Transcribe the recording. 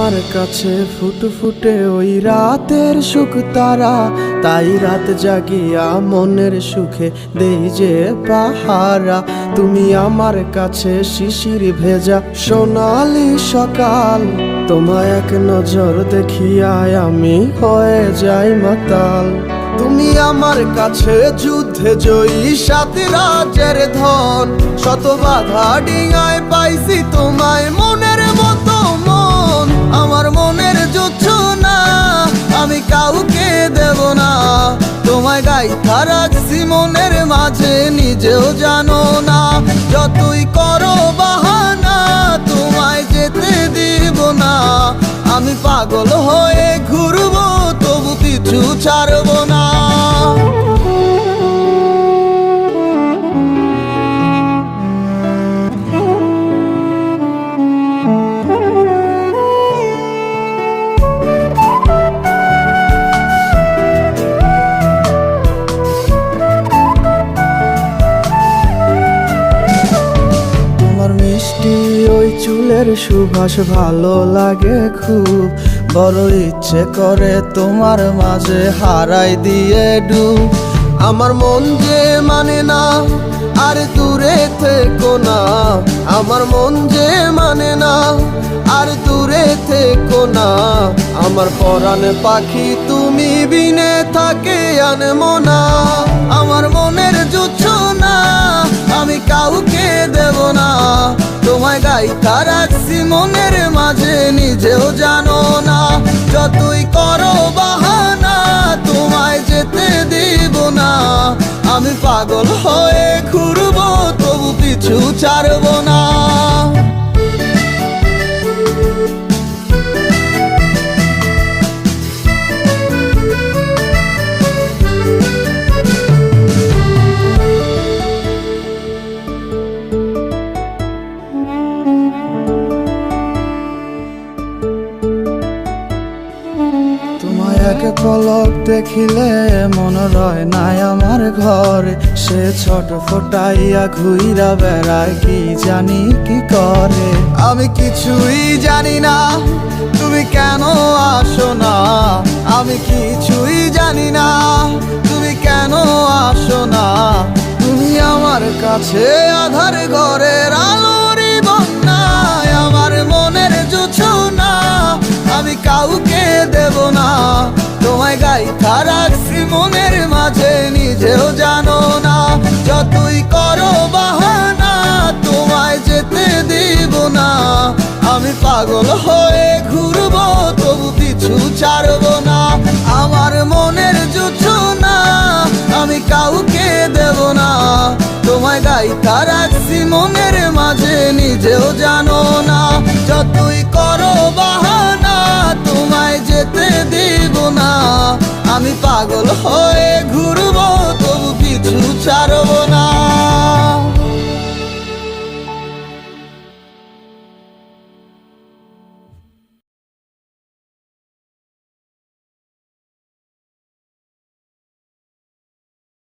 আমার কাছে ফুটফুটে ওই রাতের সুখ তারা, তাই রাত জাগিয়া মনের সুখে দেই যে পাহারা। তুমি আমার কাছে শিশির ভেজা সোনালি সকাল, তোমায় এক নজর দেখিয়ায় আমি হয়ে যাই মাতাল। তুমি আমার কাছে যুদ্ধে জয়ী সাত রাজের ধন, শত বাধা ডিঙায় পাইছি তোমায় মনের মতো মন। আমার মনের জোছনা আমি কাউকে দেব না, তোমায় গাইথা রাখছি মনের মাঝে নিজেও জানো না। যতই করো বাহানা তোমায় যেতে দিব না, আমি পাগল হয়ে ঘুরবো তবু পিছু ছাড়বো না। মিষ্টি ওই চুলের সুবাস ভালো লাগে খুব, বড় ইচ্ছে করে তোমার মাঝে হারাই দিয়ে ডুব। আমার মন যে মানে না আর দূরে থেকো না, আমার মন যে মানে না আর দূরে থেকো না। আমার পরাণ পাখি তুমি বিনে থাকে আনমো না, আমার মনের জোছনা আমি কাউকে দেব না। তোমায় গাইথা রাখছি মনের মাঝে নিজেও জানো না, যতই করো বাহানা তোমায় যেতে দিব না। আমি পাগল হয়ে ঘুরবো তবু পিছু ছাড়বো না। তোমায় এক পলক দেখিলে মন রয় নাই আমার ঘরে, সে ছোট ফোটাইয়া ঘুইরা বেড়ায় কি জানি কি করে। আমি কিছুই জানি না তুমি কেন আসো না, আমি কিছুই জানি না তুমি কেন আসো না। তুমি আমার কাছে আধার ঘরের আলোরই বন্যায়, আমার মনের জোছনা আমি কাউকে দেব না। তোমায় গাইথা রাখছি মনের মাঝে নিজেও জানো না, যতই করো বাহানা তোমায় যেতে দিব না। আমি পাগল হয়ে ঘুরবো তবু পিছু ছাড়বো না। আমার মনের জোছনা আমি কাউকে দেব না, তোমায় গাইথা রাখছি মনের মাঝে নিজেও জানো না। যতই করো বাহানা তোমায় যেতে দিব না, আমি পাগল হয়ে ঘুরবো তবু পিছু ছাড়বো